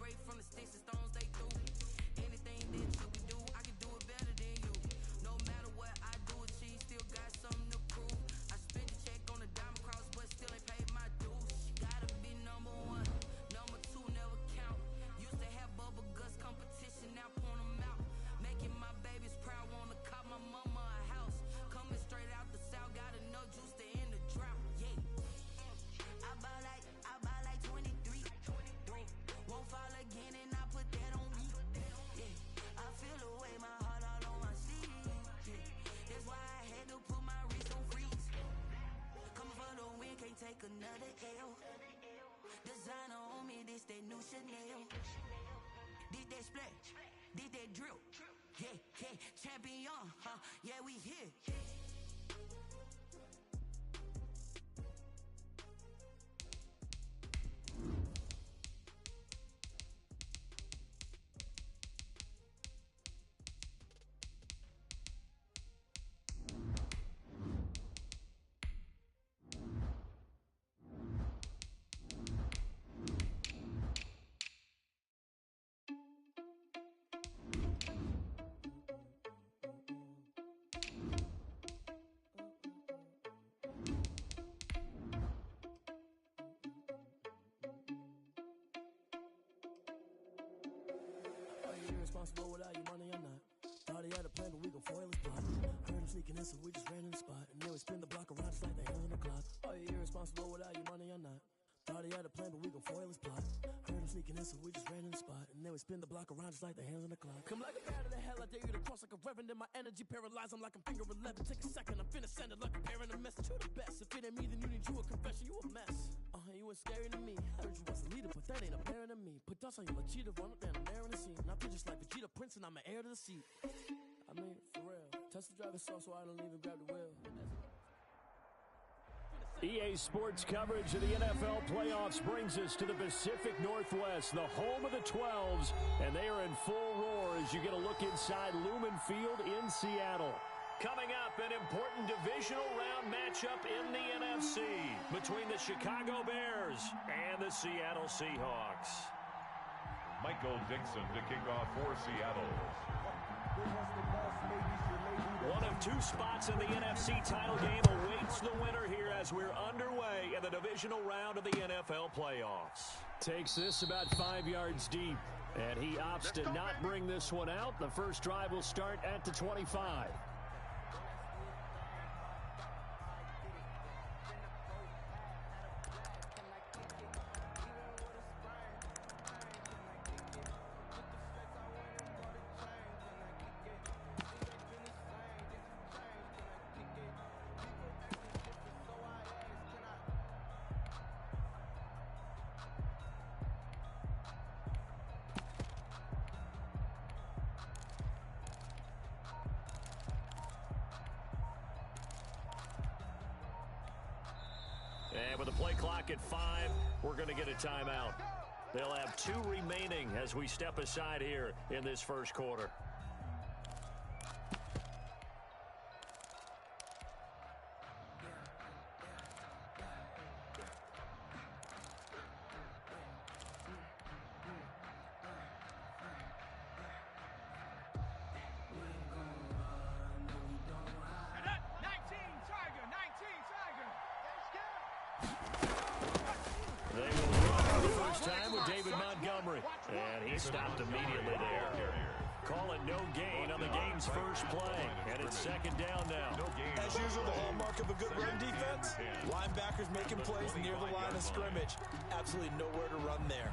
Separate from the sticks and stones they threw. Anything that you can do, I can do it better than you. No matter what I do, she still got something to prove. I spent the check on the diamond cross, but still ain't paid my dues. She gotta be number one, number two never count. Used to have bubble guts competition, now point them out. Making my babies proud, wanna cop my mama a house. Coming straight out the south, got enough juice to end the drought. Yeah, I buy like 23. Won't fall again, and I put that on me. Yeah, I feel the way, my heart all on my sleeve. Yeah, that's why I had to put my wrist on freeze. Coming for the win, can't take another L. Designer on me, this that new Chanel. Did that splash, did that drill. Yeah, champion, huh? Yeah, we here. Irresponsible without your money or not. Thought he had a plan, but we gon' foil his plot. Heard him sneaking in, so we just ran in the spot. And then we spin the block around just like the hands on the clock. Are you irresponsible without your money or not? Thought he had a plan, but we gon' foil his plot. Heard him sneaking in, so we just ran in the spot. And then we spin the block around just like the hands on the clock. Come like a bat of the hell, I dare you to cross like a reverend. In my energy paralyzed, I'm like I'm finger 11. Take a second, I'm finna send it like a parent a message to the best. If it ain't me, then you need you a confession, you a mess. You ain't scary to me. Heard you was a leader, but that ain't apparent to me. Put dust on you like Cheetah, run up down the air in the scene. Not just like Vegeta Prince, and I'm an heir to the seat. I mean, for real. Touch the driver's soft, so I don't even grab the wheel. EA Sports coverage of the NFL playoffs brings us to the Pacific Northwest, the home of the 12s, and they are in full roar as you get a look inside Lumen Field in Seattle. Coming up, an important divisional round matchup in the NFC between the Chicago Bears and the Seattle Seahawks. Michael Dixon to kick off for Seattle. One of two spots in the NFC title game awaits the winner here as we're underway in the divisional round of the NFL playoffs. Takes this about 5 yards deep, and he opts to not bring this one out. The first drive will start at the 25. And with the play clock at 5, we're going to get a timeout. They'll have 2 remaining as we step aside here in this first quarter. Stopped immediately there. Call it no gain on the game's first play. And it's second down now. As usual, the hallmark of a good run defense, linebackers making plays near the line of scrimmage. Absolutely nowhere to run there.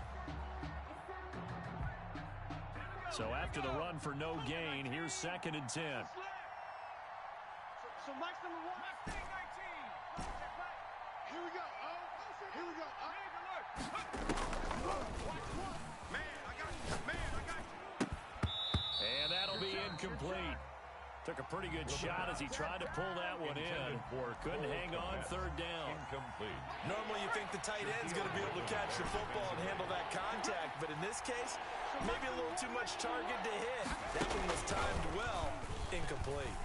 So after the run for no gain, here's second and 10. So Mike's number 1. 19. Here we go. Here we go. And that'll be incomplete. Took a pretty good shot as he tried to pull that one in. Couldn't hang on third down. Incomplete. Normally you think the tight end's going to be able to catch the football and handle that contact, but in this case, maybe a little too much target to hit. That one was timed well. Incomplete.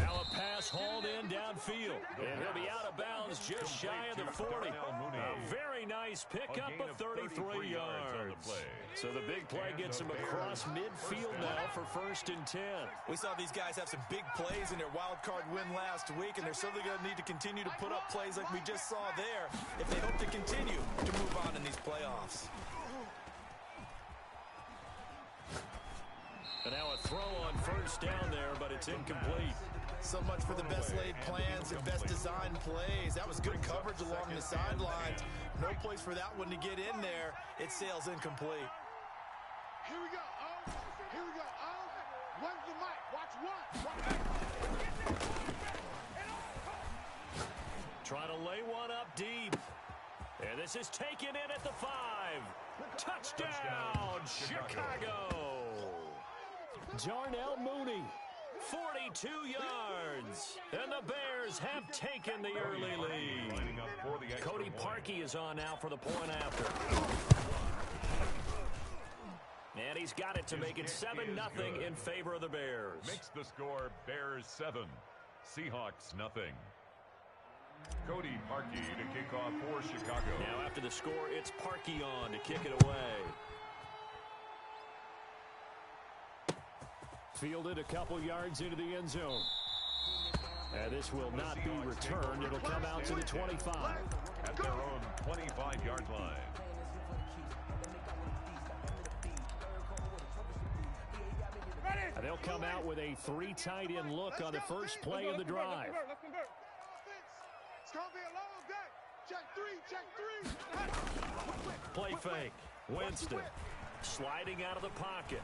Now a pass pass hauled in downfield. And he'll be out of bounds just shy of the 40. A very nice pickup of 33 yards. So the big play gets him across midfield now for 1st and 10. We saw these guys have some big plays in their wild card win last week, and they're certainly going to need to continue to put up plays like we just saw there if they hope to continue to move on in these playoffs. And now a throw on 1st down there, but it's incomplete. So much for the best laid plans and best designed plays. That was good coverage along the sidelines. No place for that one to get in there. It sails incomplete. Here we go. Oh, here we go. Oh, when's the mic? Watch one. Trying to lay one up deep. And this is taken in at the 5. Touchdown, Chicago. Darnell Mooney, 42 yards. And the Bears have taken the early lead. Cody Parkey is on now for the point after. And he's got it to make it 7-0 in favor of the Bears. Makes the score Bears 7, Seahawks nothing. Cody Parkey to kick off for Chicago. Now after the score, it's Parkey on to kick it away. Fielded a couple yards into the end zone. And this will not be returned. It'll come out to the 25. At their own 25-yard line. And they'll come out with a 3 tight end look on the first play of the drive. It's going to be a long day. Check 3. Play fake. Winston sliding out of the pocket.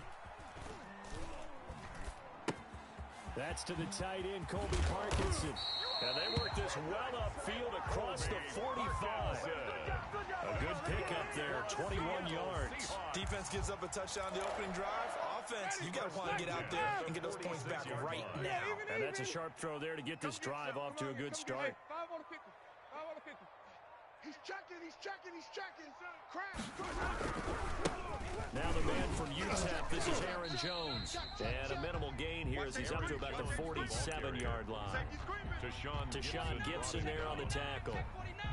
That's to the tight end, Colby Parkinson. And they work this well upfield across the 45. A good pickup there, 21 yards. Defense gives up a touchdown the opening drive. Offense, you got to want to get out there and get those points back right now. And that's a sharp throw there to get this drive off to a good start. 5 on the 50. 5 on the 50. He's checking. Crash. Now the man from UTEP, this is Aaron Jones. And a minimal gain here as he's up to about the 47-yard line. Tashawn Gibson there on the tackle.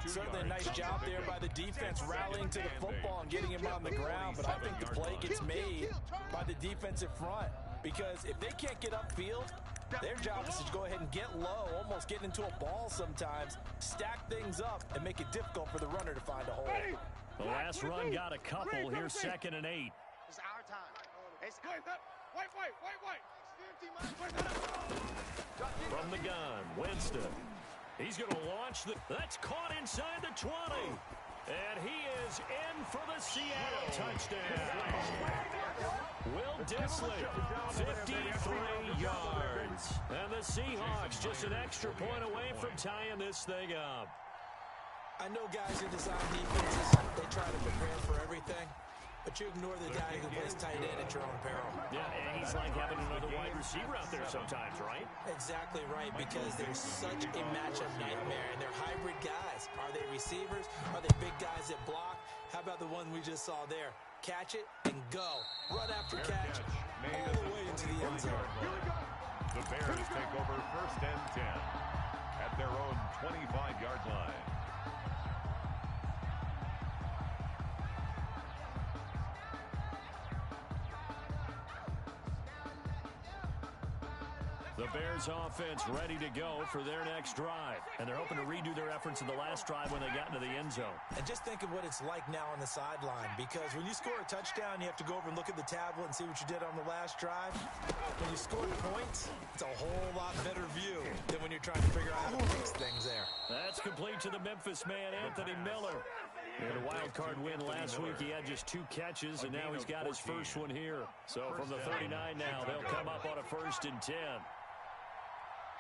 Certainly a nice job there by the defense rallying to the football and getting him on the ground. But I think the play gets made by the defensive front. Because if they can't get upfield, their job is to go ahead and get low, almost get into a ball sometimes, stack things up, and make it difficult for the runner to find a hole. The last run got a couple. Here's 2nd and 8. It's our time. Wait. From the gun, Winston. He's going to launch that's caught inside the 20. And he is in for the Seattle touchdown. Will Dissly, 53 yards. And the Seahawks just an extra point away from tying this thing up. I know guys who design defenses, they try to prepare for everything, but you ignore the guy who plays tight end at your own peril. Yeah, and he's like having another wide receiver out there sometimes, right? Exactly right, because they're such a matchup nightmare, and they're hybrid guys. Are they receivers? Are they big guys that block? How about the one we just saw there? Catch it and go. Run after catch all the way into the end zone. The Bears take over 1st and 10 at their own 25-yard line. The Bears offense ready to go for their next drive. And they're hoping to redo their efforts in the last drive when they got into the end zone. And just think of what it's like now on the sideline, because when you score a touchdown, you have to go over and look at the tablet and see what you did on the last drive. When you score points, it's a whole lot better view than when you're trying to figure out how to fix things there. That's complete to the Memphis man, Anthony Miller. In a wild card win last week, he had just 2 catches, and now he's got his first one here. So from the 39 now, they'll come up on a 1st and 10.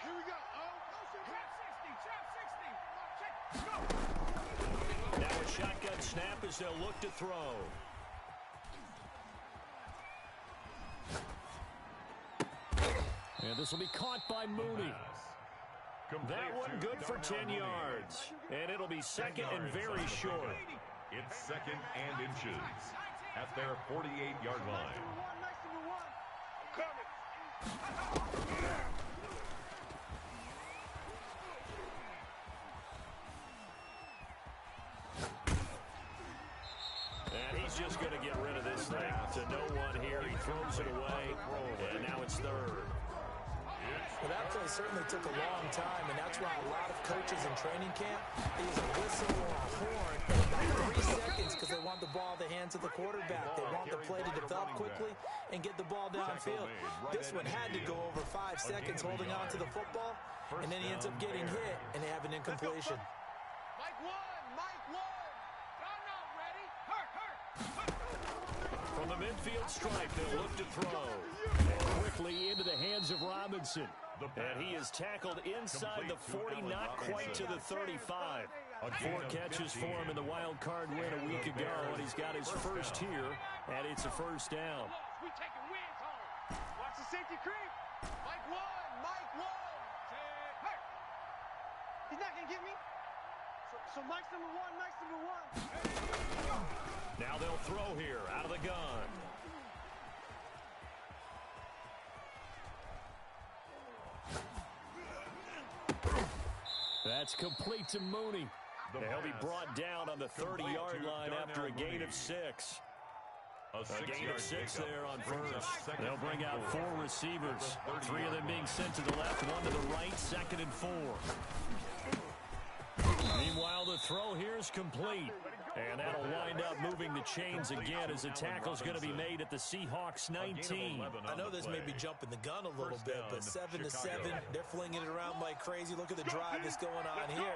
Here we go. Now a shotgun snap as they'll look to throw. And this will be caught by Mooney. That one good for 10 yards. And it'll be 2nd and very short. It's 2nd and inches at their 48-yard line. just going to get rid of this thing. To no one here. He throws it away, and now it's third. Well, that play certainly took a long time, and that's why a lot of coaches in training camp use a whistle or a horn in about 3 seconds because they want the ball in the hands of the quarterback. They want the play to develop quickly and get the ball downfield. This one had to go over 5 seconds holding on to the football, and then he ends up getting hit, and they have an incompletion. Mike one. Y'all not ready. Hurt. From the midfield stripe, they'll look to throw. And quickly into the hands of Robinson. And he is tackled inside the 40, not quite to the 35. 4 catches for him in the wild card win a week ago, and he's got his first here, and it's a first down. We taking wins home. Watch the safety creep. Mike one. Hurt. He's not going to get me. So Mike's number one. Now they'll throw here out of the gun. That's complete to Mooney. And he'll be brought down on the 30-yard line after a gain of 6. A gain of 6 there on first. They'll bring out 4 receivers. 3 of them being sent to the left, 1 to the right, 2nd and 4. Meanwhile, the throw here is complete. And that'll wind up moving the chains again as the tackle's going to be made at the Seahawks 19. I know this may be jumping the gun a little bit, but 7-7, they're flinging it around like crazy. Look at the drive that's going on here.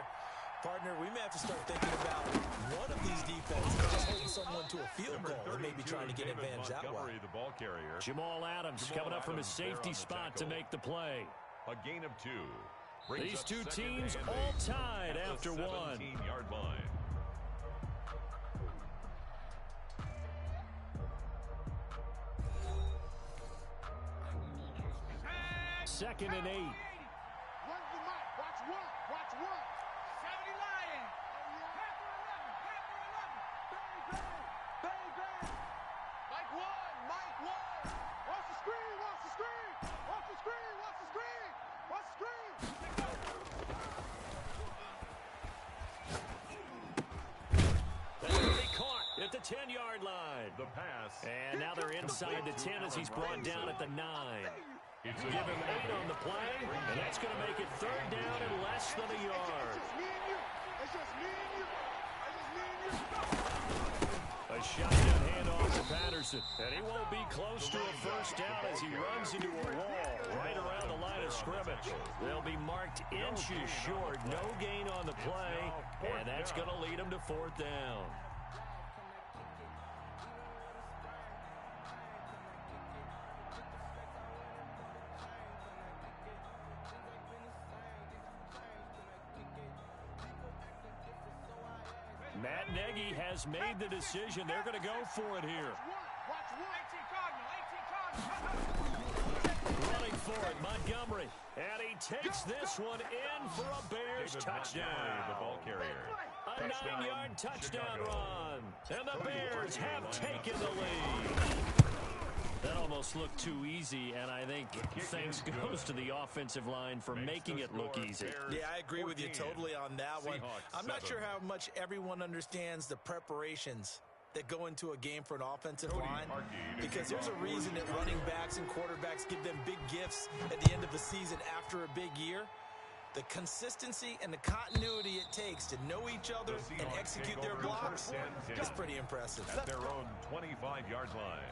Partner, we may have to start thinking about one of these defenses just holding someone to a field goal and maybe trying to get advantage that way. Jamal Adams coming up from his safety spot to make the play. A gain of 2. These two teams all tied after 1. 17-yard line. Second and 8. Run the mic. Watch one. 70 Lion. Bang. Mike one. Watch the screen. That's going to be caught at the 10-yard line. The pass. And now they're inside the 10 as he's brought down at the 9. It's Give him 8 on the play, and that's going to make it 3rd down and less than a yard. It's just me and you. A shotgun handoff to Patterson, and he won't be close to a first down as he runs into a wall right around the line of scrimmage. They'll be marked inches short, no gain on the play, and that's going to lead them to 4th down. Matt Nagy has made the decision. They're going to go for it here. Watch one. 18 Cardinal. Running for it, Montgomery. And he takes this one in for a Bears touchdown. The ball carrier. A 9-yard touchdown run. And the Bears have taken the lead. That almost looked too easy, and I think thanks goes to the offensive line for making it look easy. Yeah, I agree with you totally on that one. I'm not sure how much everyone understands the preparations that go into a game for an offensive line, because there's a reason that running backs and quarterbacks give them big gifts at the end of the season after a big year. The consistency and the continuity it takes to know each other and execute their blocks is pretty impressive. At their own 25-yard line.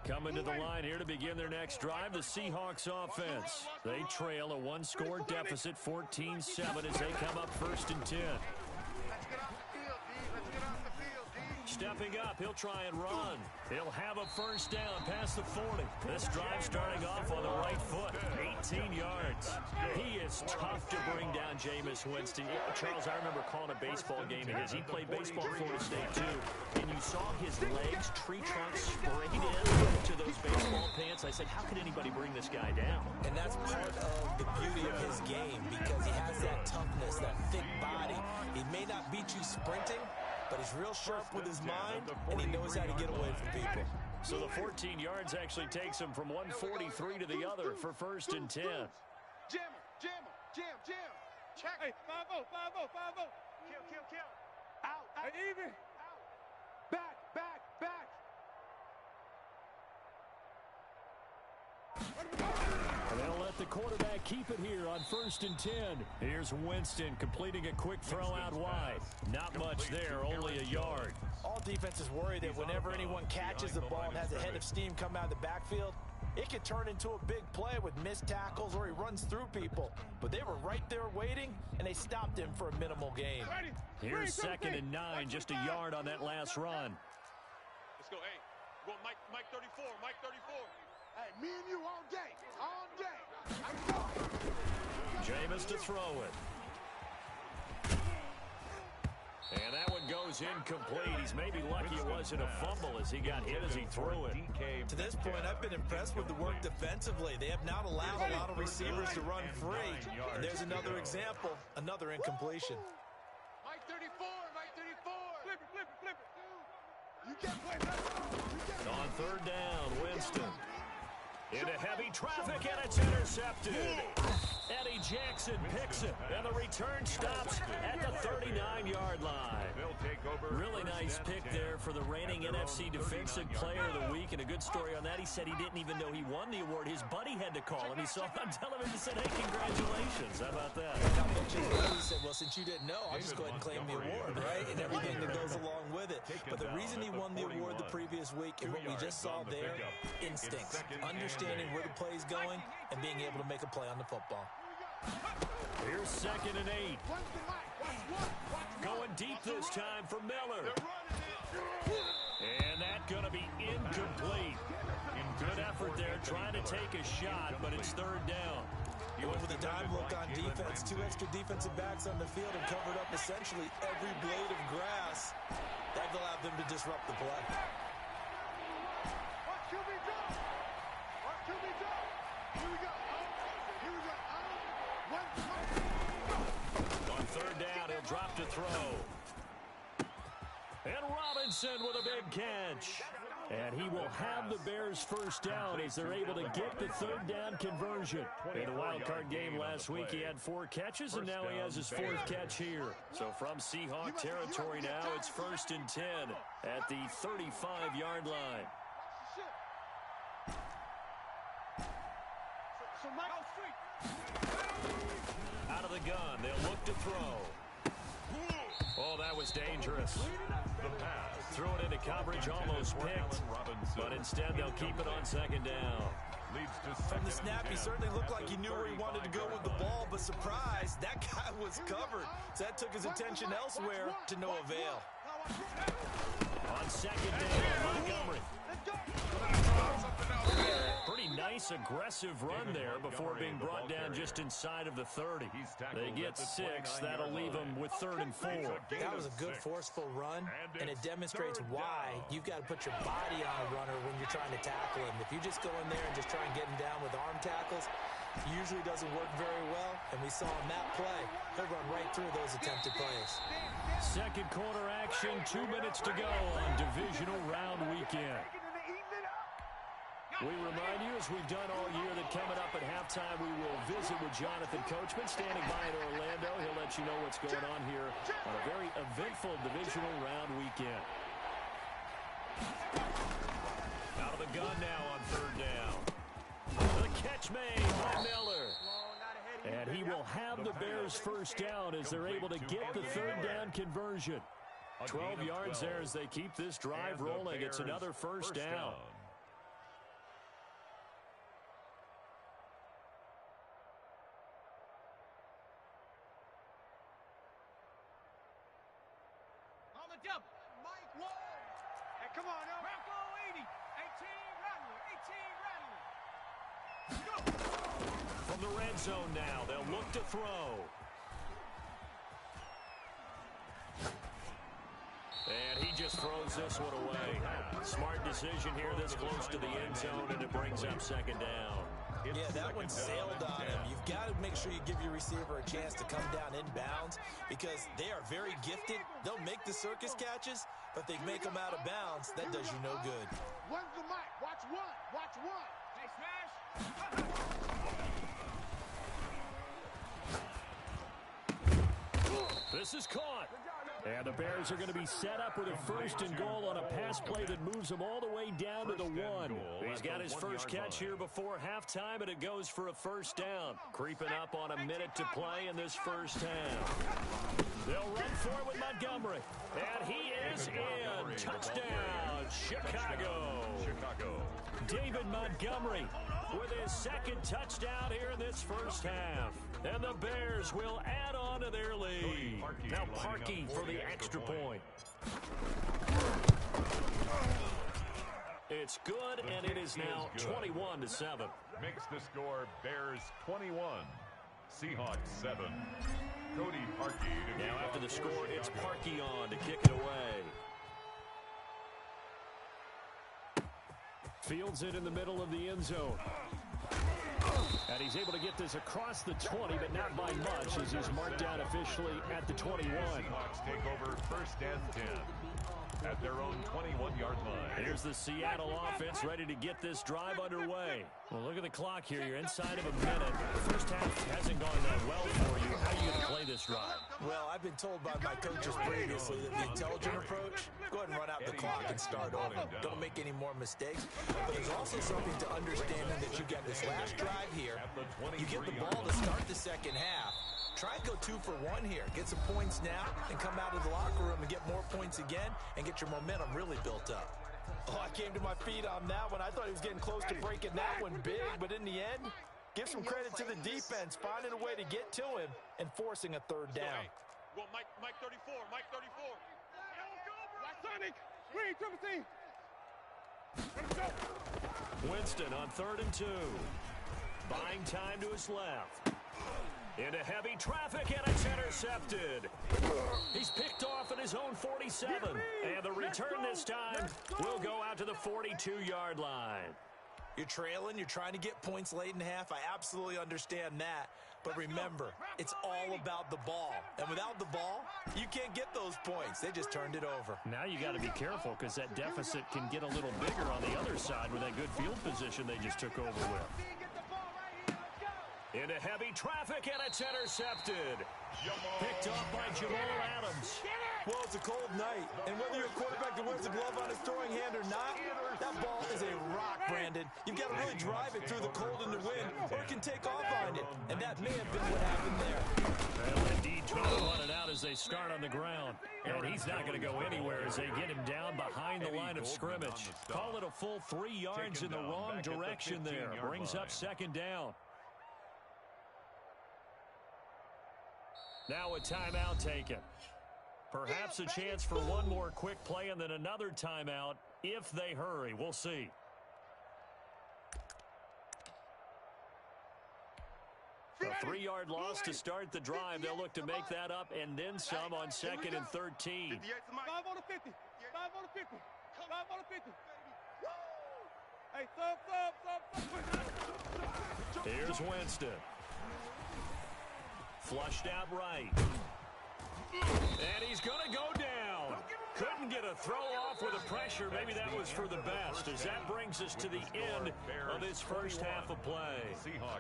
Coming to the line here to begin their next drive, the Seahawks offense. They trail a 1-score deficit, 14-7, as they come up 1st and 10. Stepping up, he'll try and run. He'll have a first down past the 40. This drive starting off on the right foot, 18 yards. He is tough to bring down Jameis Winston. Charles, I remember calling a baseball game of his. He played baseball at Florida State, too. And you saw his legs, tree trunks sprayed into those baseball pants. I said, how could anybody bring this guy down? And that's part of the beauty of his game, because he has that toughness, that thick body. He may not beat you sprinting, but he's real sharp with his mind, and he knows how to get away from people. So the 14 yards actually takes him from 143 to the other for 1st and 10. Jam him, jam him, jam. Check. Hey, 5-0, 5-0, 5-0. Kill. Out. Hey, even. Out. Back. And they'll let the quarterback keep it here on 1st and 10. Here's Winston completing a quick throw out wide. Not much there, only a yard. All defenses worry that whenever anyone catches the ball and has a head of steam come out of the backfield, it can turn into a big play with missed tackles or he runs through people. But they were right there waiting, and they stopped him for a minimal gain. Here's 2nd and 9, just a yard on that last run. Let's go, hey. Go Mike 34, Mike 34. Hey, me and you all day. Let's go. Jameis to throw it. And that one goes incomplete. He's maybe lucky it wasn't a fumble as he got hit as he threw it. To this point, I've been impressed with the work defensively. They have not allowed a lot of receivers to run free. And there's another example, another incompletion. Mike 34. Flip it. You can't play that. On 3rd down, Winston. Into heavy traffic, and it's intercepted. Eddie Jackson picks it, and the return stops at the 39-yard line. Really nice pick there for the reigning NFC Defensive Player of the Week, and a good story on that. He said he didn't even know he won the award. His buddy had to call him. He saw it on television and said, hey, congratulations. How about that? He said, well, since you didn't know, I'll just go ahead and claim the award, right? And everything that goes along with it. But the reason he won the award the previous week and what we just saw there, instincts, understanding where the play is going and being able to make a play on the football. Here's 2nd and 8. Going deep this time for Miller. And that's going to be incomplete. Good effort there, trying to take a shot, but it's 3rd down. Going with a dime look on defense, 2 extra defensive backs on the field and covered up essentially every blade of grass. That allowed them to disrupt the play. Watch QB drop. Here we go. On 3rd down, he'll drop to throw. And Robinson with a big catch. And he will have the Bears' 1st down as they're able to get the 3rd down conversion. In the wild card game last week, he had 4 catches, and now he has his 4th catch here. So from Seahawk territory now, it's 1st and 10 at the 35-yard line. Out of the gun, they'll look to throw. Oh, that was dangerous. Threw it into coverage, almost picked, but instead they'll keep it on 2nd down. From the snap, he certainly looked like he knew where he wanted to go with the ball, but surprise, that guy was covered. So that took his attention elsewhere to no avail. On 2nd down, Montgomery. Pretty nice, aggressive run there before being brought down just inside of the 30. They get 6. That'll leave them with 3rd and 4. That was a good, forceful run, and it demonstrates why you've got to put your body on a runner when you're trying to tackle him. If you just go in there and just try and get him down with arm tackles, usually doesn't work very well, and we saw on that play, he'll run right through those attempted plays. 2nd quarter action, 2 minutes to go on divisional round weekend. We remind you, as we've done all year, that coming up at halftime, we will visit with Jonathan Coachman, standing by in Orlando. He'll let you know what's going on here on a very eventful divisional round weekend. Out of the gun now on 3rd down. The catch made by Miller. And he will have the Bears' 1st down as they're able to get the 3rd down conversion. 12 yards there as they keep this drive rolling. It's another 1st down. Mike Wall. Hey, come on, now. Rocco 80. 18 Rattler. Go. From the red zone now, they'll look to throw. And he just throws this one away. Smart decision here this close to the end zone, and it brings up 2nd down. Yeah, that one sailed on him. You've got to make sure you give your receiver a chance to come down inbounds because they are very gifted. They'll make the circus catches, but if they make them out of bounds, that does you no good. One's the mic. Watch one. Watch one. Hey, smash. This is caught. And the Bears are going to be set up with a 1st and goal on a pass play that moves them all the way down to the 1. He's got his first catch here before halftime, and it goes for a 1st down. Creeping up on a minute to play in this first half. They'll run for it with Montgomery. And he is in. Touchdown, Chicago. David Montgomery with his 2nd touchdown here in this first half. And the Bears will add on to their lead. Now Parkey for the extra point. It's good, and it is now 21-7. Makes the score Bears 21, Seahawks 7. Cody Parkey. Now after the score, it's Parkey on to kick it away. Fields it in the middle of the end zone. And he's able to get this across the 20, but not by much as he's marked down officially at the 21. Seahawks take over 1st and 10 at their own 21-yard line. Here's the Seattle offense ready to get this drive underway. Well, look at the clock here. You're inside of a minute. The first half hasn't gone that well for you. How are you going to play this drive? Well, I've been told by my coaches previously that the intelligent approach, go ahead and run out the clock and start over. Don't make any more mistakes. But there's also something to understanding that you get this last drive here. You get the ball to start the second half. Try and go 2 for 1 here. Get some points now and come out of the locker room and get more points again and get your momentum really built up. Oh, I came to my feet on that one. I thought he was getting close to breaking that one big, but in the end, give some credit to the defense, finding a way to get to him and forcing a 3rd down. Well, Mike 34. Mike 34. Watch Sonic. Green, triple team. Let's go. Winston on 3rd and 2. Buying time to his left. Into heavy traffic, and it's intercepted. He's picked off at his own 47. And the return this time will go out to the 42-yard line. You're trailing. You're trying to get points late in half. I absolutely understand that. But remember, it's all about the ball. And without the ball, you can't get those points. They just turned it over. Now you got to be careful because that deficit can get a little bigger on the other side with that good field position they just took over with. Into heavy traffic, and it's intercepted. Picked off by Jamal Adams. Well, it's a cold night, and whether you're a quarterback that wears a glove on his throwing hand or not, that ball is a rock, Brandon. You've got to really drive it through the cold and the wind, or it can take off on you, and that may have been what happened there. Well, indeed, trying to run it out as they start on the ground, and he's not going to go anywhere as they get him down behind the line of scrimmage. Call it a full 3 yards in the wrong direction there. Brings up 2nd down. Now a timeout taken. Perhaps a chance for one more quick play and then another timeout if they hurry. We'll see. A 3-yard loss to start the drive. They'll look to make that up and then some on 2nd and 13. 5 on the 50. 5 on the 50. 5 on the 50. Hey, sub. Here's Winston. Flushed out right. And he's going to go down. Couldn't get a throw off with the pressure. Maybe that was for the best as that brings us to the end of this first half of play.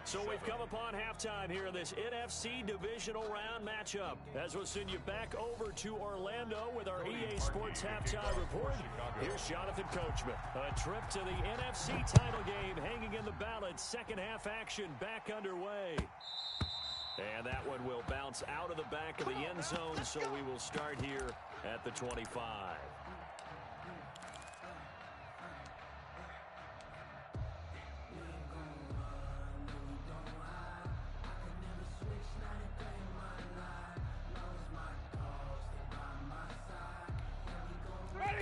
So we've come upon halftime here in this NFC Divisional Round matchup. As we'll send you back over to Orlando with our EA Sports Halftime Report. Here's Jonathan Coachman. A trip to the NFC title game hanging in the balance. Second half action back underway. And that one will bounce out of the back of the end zone, so we will start here at the 25.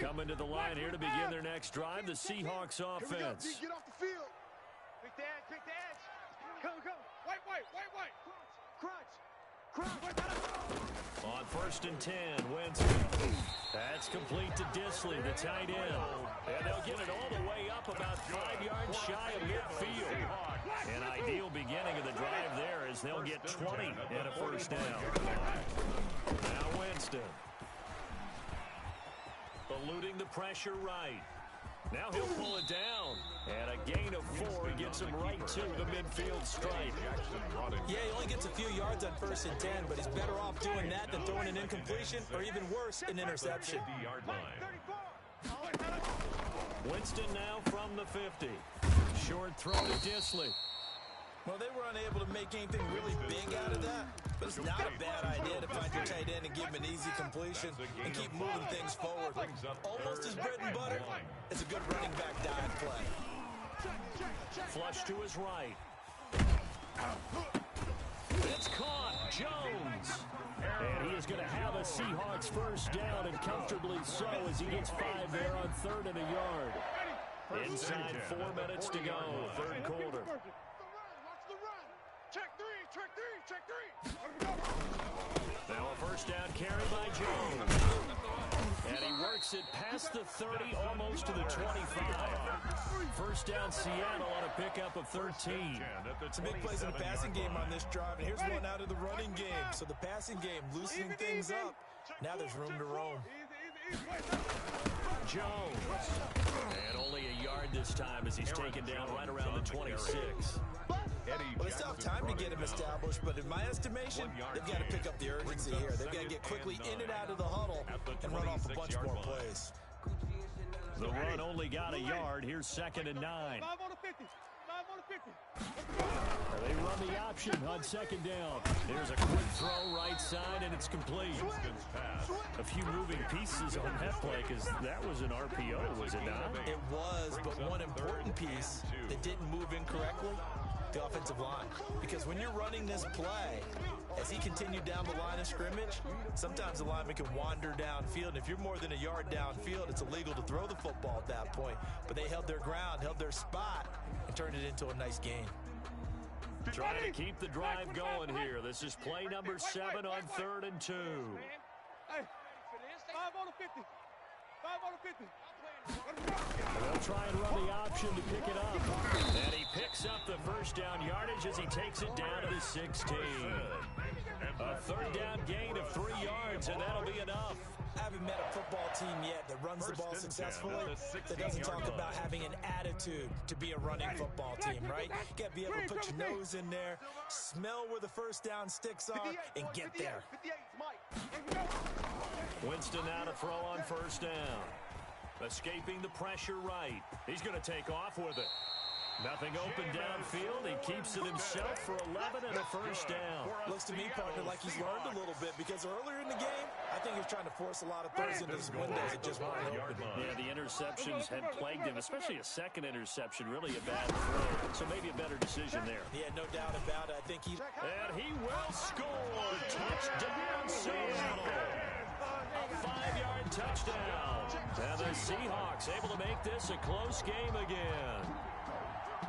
Coming to the line here to begin their next drive, the Seahawks offense. Get off the field. Pick the edge, pick the edge. Go. White. Crunch. On 1st and 10, Winston. That's complete to Disley, the tight end. And they'll get it all the way up about 5 yards shy of midfield. An ideal beginning of the drive there as they'll get 20 and a first down. Now Winston. Eluding the pressure right. Now he'll pull it down. And a gain of 4 gets him right to the midfield stripe. Yeah, he only gets a few yards on 1st and 10, but he's better off doing that than throwing an incompletion or even worse, an interception. Winston now from the 50. Short throw to Disley. Well, they were unable to make anything really big out of that, but it's not a bad idea to find your tight end and give him an easy completion and keep moving things forward. Almost his bread and butter. It's a good running back dive play. Flush to his right. It's caught. Jones. And he is going to have a Seahawks first down, and comfortably so, as he gets 5 there on 3rd and a yard. Inside 4 minutes to go, 3rd quarter. Check three. Now a first down carry by Jones. And he works it past the 30, almost to the 25. First down Seattle on a pickup of 13. Some big plays in the passing game on this drive, and here's one out of the running game. So the passing game loosening things up. Now there's room to roam. Jones. And only a yard this time as he's taken down right around the 26. Well, it's tough time to get him established, but in my estimation, they've got to pick up the urgency here. They've got to get quickly in and out of the huddle and run off a bunch more plays. The run only got a yard. Here's 2nd and 9. 5 on the 50. 5 on the 50. They run the option on 2nd down. There's a quick throw right side, and it's complete. A few moving pieces on that play because that was an RPO, was it not? It was, but one important piece that didn't move incorrectly, the offensive line. Because when you're running this play, as he continued down the line of scrimmage, sometimes the lineman can wander downfield. And if you're more than a yard downfield, it's illegal to throw the football at that point. But they held their ground, held their spot, and turned it into a nice gain. Trying to keep the drive going here. This is play number 7 on 3rd and 2. Hey, 5 on the 50. 5 on the 50. They'll try and run the option to pick it up. And he picks up the first down yardage as he takes it down to the 16. A 3rd down gain of 3 yards, and that'll be enough. I haven't met a football team yet that runs the ball successfully that doesn't talk about having an attitude to be a running football team, right? You got to be able to put your nose in there, smell where the first down sticks are, and get there. Winston now to throw on first down. Escaping the pressure right. He's going to take off with it. Nothing open downfield. He keeps it himself for 11 and a first down. Looks to me, partner, like he's learned a little bit because earlier in the game, I think he was trying to force a lot of throws into his windows that just weren't open. Yeah, the interceptions had plagued him, especially a second interception, really a bad throw. So maybe a better decision there. Yeah, no doubt about it. I think he's... And he will score. Touchdown, Seattle. A 5-yard touchdown. And the Seahawks able to make this a close game again.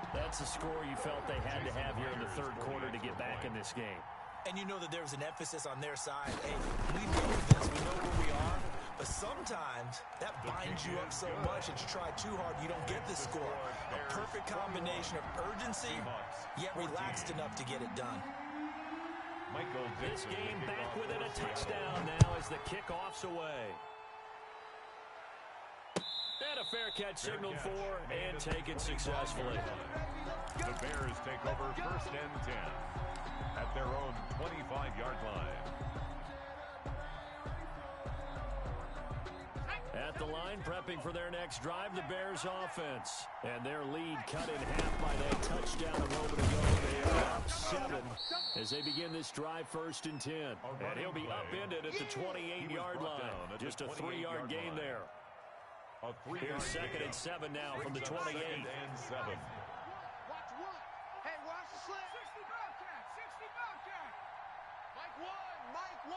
That's a score you felt they had to have here in the 3rd quarter to get back in this game. And you know that there was an emphasis on their side. Hey, we know this. We know where we are. But sometimes that binds you up so much that you try too hard, you don't get the score. A perfect combination of urgency, yet relaxed enough to get it done. This game back within a touchdown now as the kickoff's away. And a fair catch signaled for and taken successfully. The Bears take over 1st and 10 at their own 25-yard line. At the line, prepping for their next drive, the Bears offense. And their lead cut in half by that touchdown a moment ago. They are up 7 as they begin this drive 1st and 10. And he'll be upended at the 28-yard line. Just a 3-yard gain there. Here's 2nd and 7 now from the 28. watch one. Hey, watch the slip. 60 Bobcat. 60 Bobcat. Mike 1. Mike 1.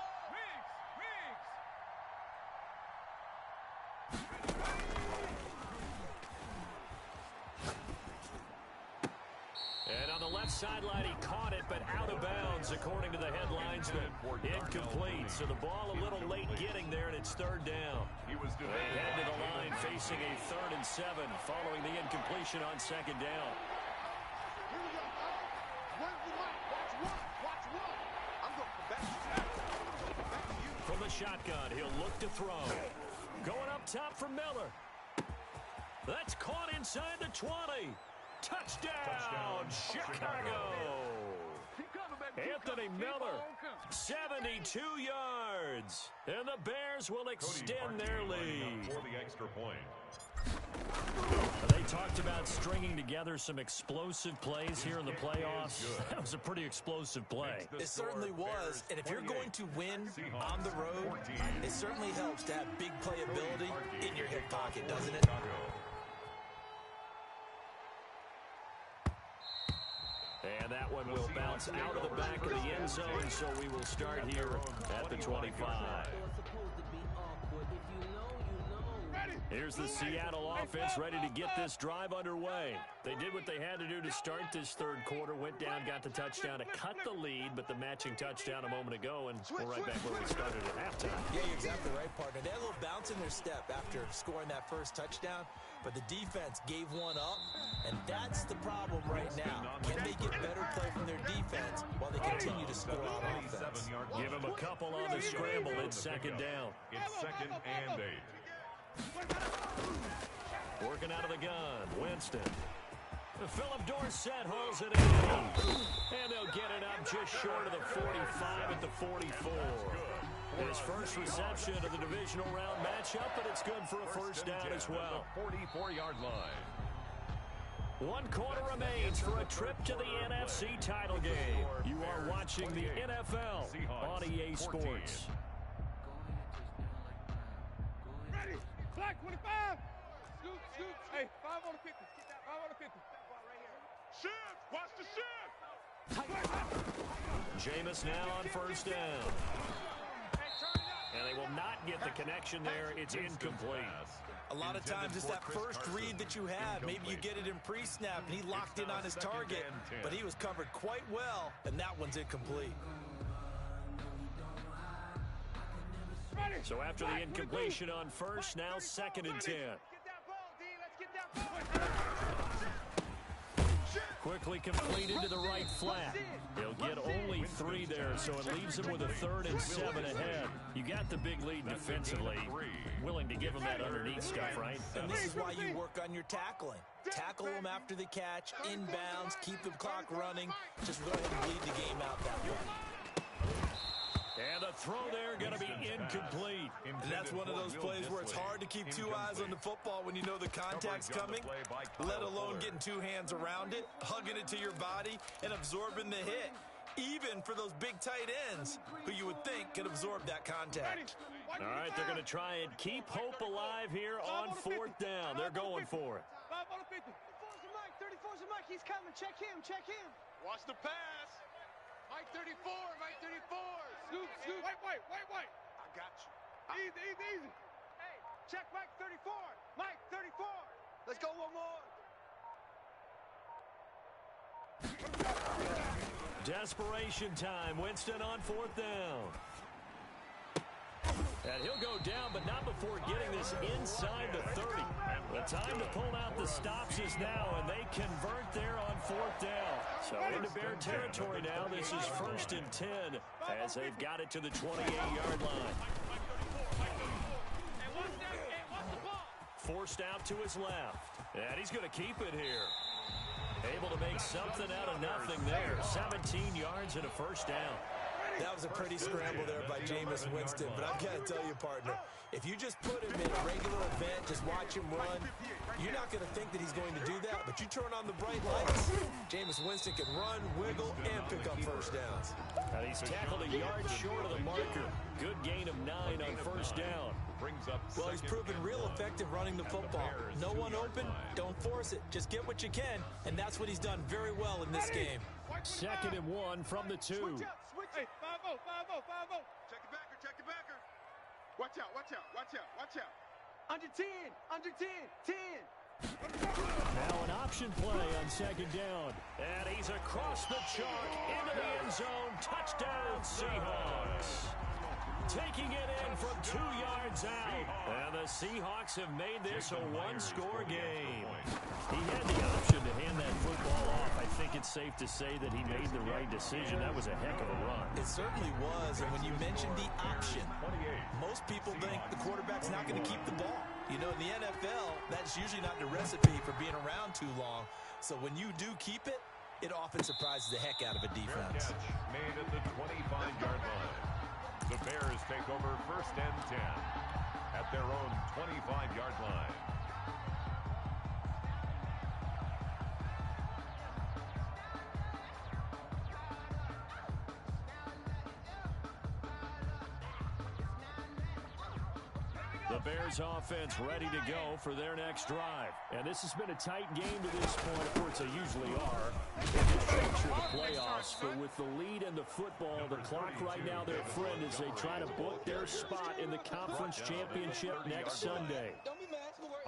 And on the left sideline. He caught it, but out of bounds, according to the headlines. But incomplete. So the ball a little late getting there, and it's third down. They head to the line facing a 3rd and 7 following the incompletion on second down. From the shotgun, he'll look to throw. Going up top for Miller. That's caught inside the 20. Touchdown, Chicago. Anthony Miller, 72 yards. And the Bears will extend their lead. For the extra point. They talked about stringing together some explosive plays here in the playoffs. That was a pretty explosive play. It certainly was. And if you're going to win on the road, it certainly helps to have big playability in your hip pocket, doesn't it? And that one will bounce out of the back of the end zone, so we will start here at the 25. Here's the Seattle offense ready to get this drive underway. They did what they had to do to start this third quarter, went down, got the touchdown to cut the lead, but the matching touchdown a moment ago, and we're right back where we started at halftime. Yeah, you're exactly right, partner. They had a little bounce in their step after scoring that first touchdown, but the defense gave one up, and that's the problem right now. Can they get better play from their defense while they continue to score on offense? Give them a couple on the scramble. It's second down. It's 2nd and 8. Working out of the gun, Winston. Philip Dorsett holds it in. And they'll get it up just short of the 45 at the 44. His first reception of the divisional round matchup, but it's good for a first down as well. 44-yard line. 1 quarter remains for a trip to the NFC title game. You are watching the NFL on EA Sports. Ready. Black 25. Scoop, scoop. Hey, 5 on the 50. Get that 5 on the 50. Right here. Shift. Watch the shift. Jameis now on first down. And they will not get the connection there. It's incomplete. A lot of times it's that first read that you have. Maybe you get it in pre-snap, and he locked in on his target, but he was covered quite well, and that one's incomplete. So after the incompletion on first, now 2nd and 10. Quickly completed to the right flat. He'll get only 3 there, so it leaves him with a 3rd and 7 ahead. You got the big lead defensively. Willing to give him that underneath stuff, right? And this is why you work on your tackling. Tackle them after the catch, inbounds, keep the clock running. Just go ahead and lead the game out that way. And the throw there going to be incomplete. And that's one of those plays where it's hard to keep 2 eyes on the football when you know the contact's coming, let alone getting 2 hands around it, hugging it to your body, and absorbing the hit. Even for those big tight ends who you would think could absorb that contact. All right, they're going to try and keep hope alive here on 4th down. They're going for it. 5 on the 50. 34's the Mike. 34's the Mike. He's coming. Check him. Check him. Watch the pass. Mike 34. Mike 34. Scoop, scoop. White. I got you. Easy. Hey, check Mike 34. Mike 34. Let's go one more. Desperation time. Winston on 4th down. And he'll go down, but not before getting this inside the 30. The time to pull out the stops is now, and they convert there on 4th down. So into Bear territory now. This is 1st and 10 as they've got it to the 28-yard line. Forced out to his left. And he's going to keep it here. Able to make something out of nothing there. 17 yards and a first down. That was a pretty scramble there by Jameis Winston, but I've got to tell you, partner, if you just put him in a regular event, just watch him run, you're not going to think that he's going to do that, but you turn on the bright lights, Jameis Winston can run, wiggle, and pick up first downs. And he's tackled a yard short of the marker. Good gain of 9 on first down. Well, he's proven real effective running the football. No one open, don't force it. Just get what you can, and that's what he's done very well in this game. 2nd and 1 from the 2. Hey, 5-0. Check the backer. Watch out. Under 10. 10. Now an option play on second down. And he's across the chalk into the end zone. Touchdown, Seahawks. Taking it in from 2 yards out. And the Seahawks have made this a one-score game. He had the option to hand that football off. I think it's safe to say that he made the right decision. That was a heck of a run. It certainly was. And when you mentioned the option, most people think the quarterback's not going to keep the ball. You know, in the NFL, that's usually not the recipe for being around too long. So when you do keep it, it often surprises the heck out of a defense. Catch made at the 25-yard line. The Bears take over 1st and 10 at their own 25-yard line. The Bears offense ready to go for their next drive. And this has been a tight game to this point. Of course, they usually are in this juncture of the playoffs. But with the lead and the football, the clock right now, their friend, as they try to book their spot in the conference championship next Sunday.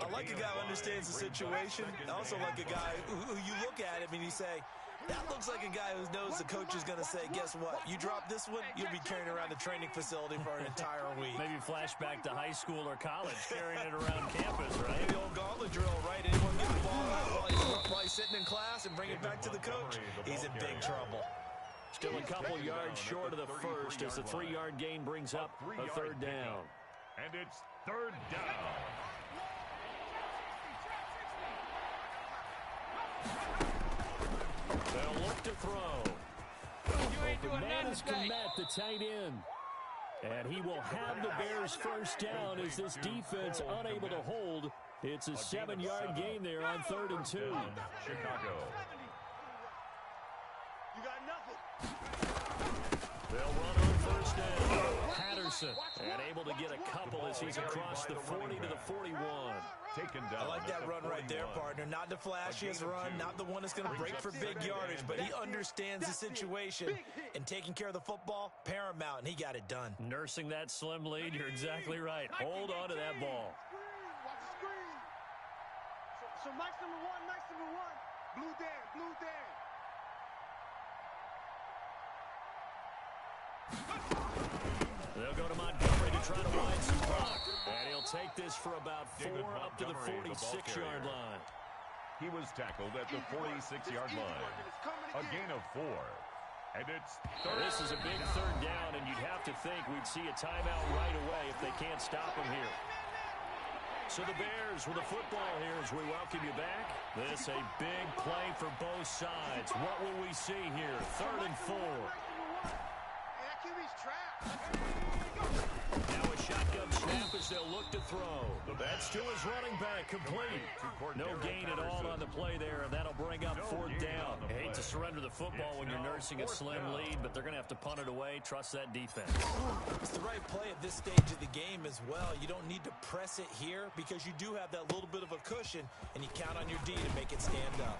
I like a guy who understands the situation. I also like a guy who you look at him and you say, that looks like a guy who knows the coach is going to say, guess what? You drop this one, you'll be carrying around the training facility for an entire week. Maybe flashback to high school or college, carrying it around campus, right? The old gauntlet drill, right? Anyone get the ball out while he's sitting in class and bring it back to the coach? He's in big trouble. Still a couple yards short of the first as the 3-yard gain brings up a 3rd down. And it's 3rd down. They'll look to throw. Open man is Komet, the tight end. And he will have the Bears 1st down as this defense unable to hold. It's a 7-yard gain there on 3rd and 2. Chicago. You got nothing. They'll run on 1st down. Patterson, and able to get a couple as he's across the 40 to the 41. Taken down. I like that run right there, partner. Not the flashiest run, not the one that's going to break for big yardage, but he understands the situation, and taking care of the football, paramount, and he got it done. Nursing that slim lead, you're exactly right. Hold on to that ball. Watch the screen. So Mike's number one. Blue Dan. They'll go to Montgomery to try to wind some clock. And he'll take this for about 4 up to the 46-yard line. He was tackled at the 46-yard line. A gain of 4. And it's third. This is a big 3rd down, and you'd have to think we'd see a timeout right away if they can't stop him here. So the Bears with the football here as we welcome you back. This a big play for both sides. What will we see here? 3rd and 4. That QB's trapped. Now a shotgun snap as they'll look to throw. That's to his running back, complete. No gain at all on the play there, and that'll bring up 4th down. I hate to surrender the football when you're nursing a slim lead, but they're going to have to punt it away. Trust that defense. It's the right play at this stage of the game as well. You don't need to press it here because you do have that little bit of a cushion, and you count on your D to make it stand up.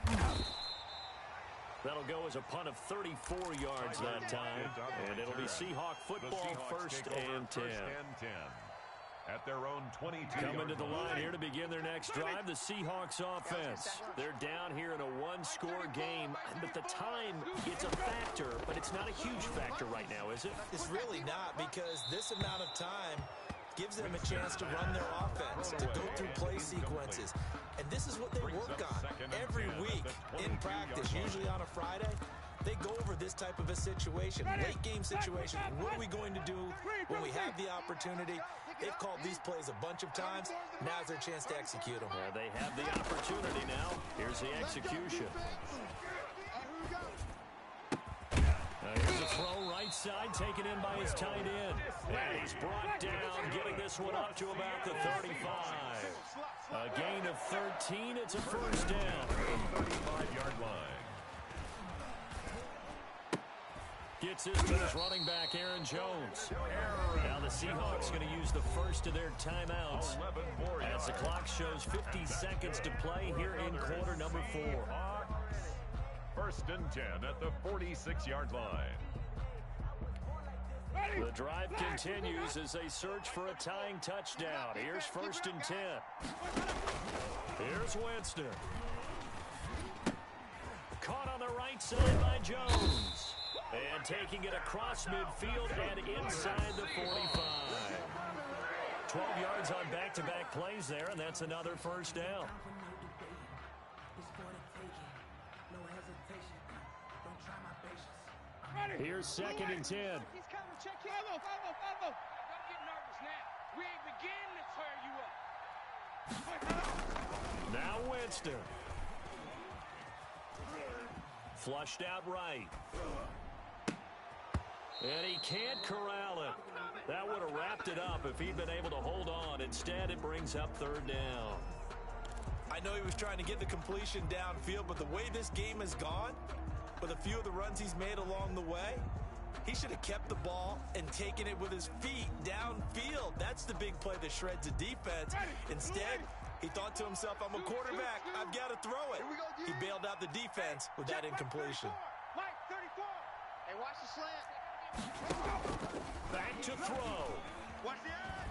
That'll go as a punt of 34 yards that time, and it'll be Seahawk football, 1st and 10. At their own 22. Coming to the line here to begin their next drive, the Seahawks offense. They're down here in a one-score game, but the time, it's a factor, but it's not a huge factor right now, is it? It's really not, because this amount of time gives them a chance to run their offense, to go through play sequences. And this is what they work on every week in practice, usually on a Friday. They go over this type of a situation, late game situation. What are we going to do when we have the opportunity? They've called these plays a bunch of times. Now's their chance to execute them. Yeah, they have the opportunity now. Here's the execution. Here's a throw right side, taken in by his tight end. And he's brought down, getting this one up to about the 35. A gain of 13. It's a 1st down. 35-yard line. Gets this to his running back, Aaron Jones. Now the Seahawks going to use the first of their timeouts as the clock shows 50 seconds to play here in quarter number 4. 1st and 10 at the 46-yard line. The drive continues as they search for a tying touchdown. Here's 1st and 10. Here's Winston. Caught on the right side by Jones. And taking it across midfield and inside the 45. 12 yards on back-to-back plays there, and that's another 1st down. Here's 2nd and 10. He's coming, check him. Follow. Don't get nervous now. We ain't beginning to tear you up. Now Winston. Flushed out right. And he can't corral it. That would have wrapped it up if he'd been able to hold on. Instead, it brings up 3rd down. I know he was trying to get the completion downfield, but the way this game has gone, with a few of the runs he's made along the way, he should have kept the ball and taken it with his feet downfield. That's the big play that shreds the defense. Instead, he thought to himself, I'm a quarterback. I've got to throw it. He bailed out the defense with that incompletion. Mike, 34. Hey, watch the slant. Back to throw. Watch the eye.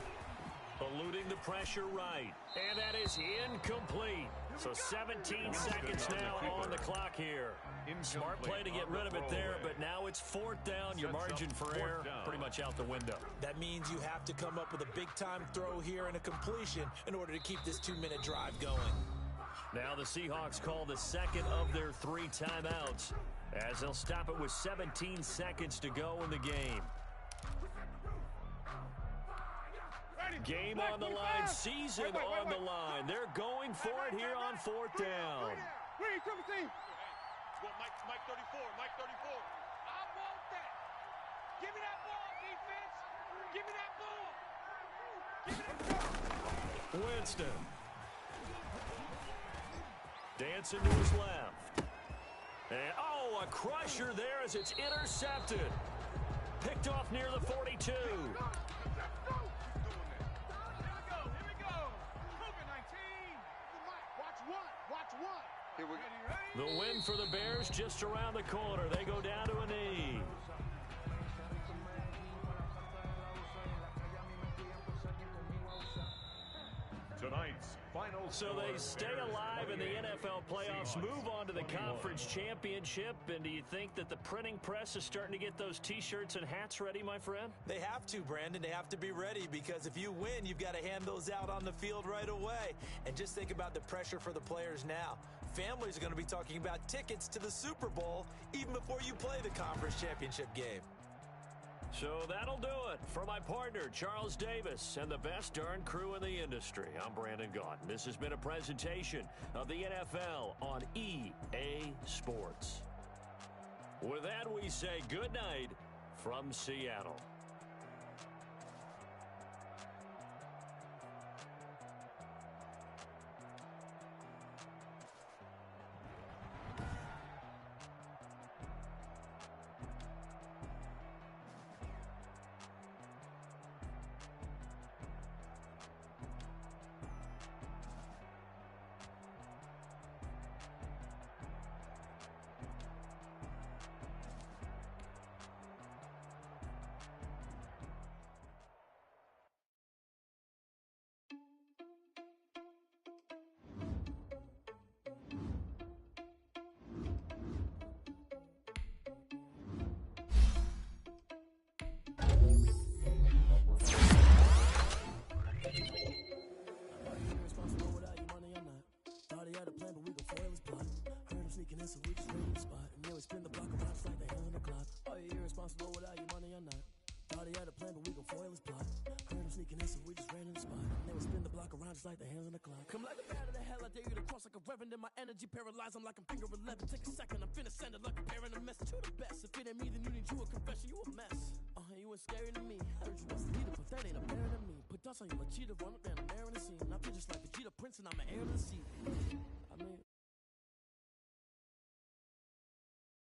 Eluding the pressure right. And that is incomplete. So 17 seconds now on the clock here. Smart play to get rid of it there, but now it's 4th down. Your margin for error pretty much out the window. That means you have to come up with a big-time throw here and a completion in order to keep this 2-minute drive going. Now the Seahawks call the 2nd of their 3 timeouts as they'll stop it with 17 seconds to go in the game. Game on the line, season on the line. They're going for it here on 4th down. Read, triple team. Mike 34, Mike 34. I want that. Give me that ball, defense. Give me that ball. Give me that ball. Winston. Dancing to his left. And, a crusher there as it's intercepted. Picked off near the 42. The win for the Bears just around the corner. They go down to a knee. Tonight's final. So they stay alive in the NFL playoffs, move on to the conference championship. And do you think that the printing press is starting to get those T-shirts and hats ready, my friend? They have to, Brandon. They have to be ready because if you win, you've got to hand those out on the field right away. And just think about the pressure for the players now. Families are going to be talking about tickets to the Super Bowl even before you play the conference championship game. So that'll do it for my partner, Charles Davis, and the best darn crew in the industry. I'm Brandon Gaudin. This has been a presentation of the NFL on EA Sports. With that, we say good night from Seattle. So we just waiting spot, and then we spin the block around just like the hell in the clock. Are you irresponsible without your money or not? Thought he had a plan, but we gon' foil his plot. Heard him sneaking in, so we just ran in the spot, and then we spin the block around just like the hell in the clock. Come like a bat of the hell, I dare you to cross like a reverend, and my energy paralyzed. I'm like I'm finger 11. Take a second, I'm finna send it like a parent a message to the best. If it ain't me, then you need you a confession. You a mess. You ain't scary to me. Heard you was a leader, but that ain't a bear to me. Put dust on you, a cheetah, run up and I'm airing the scene. I feel just like a Vegeta Prince, and I'm an heir to the seat.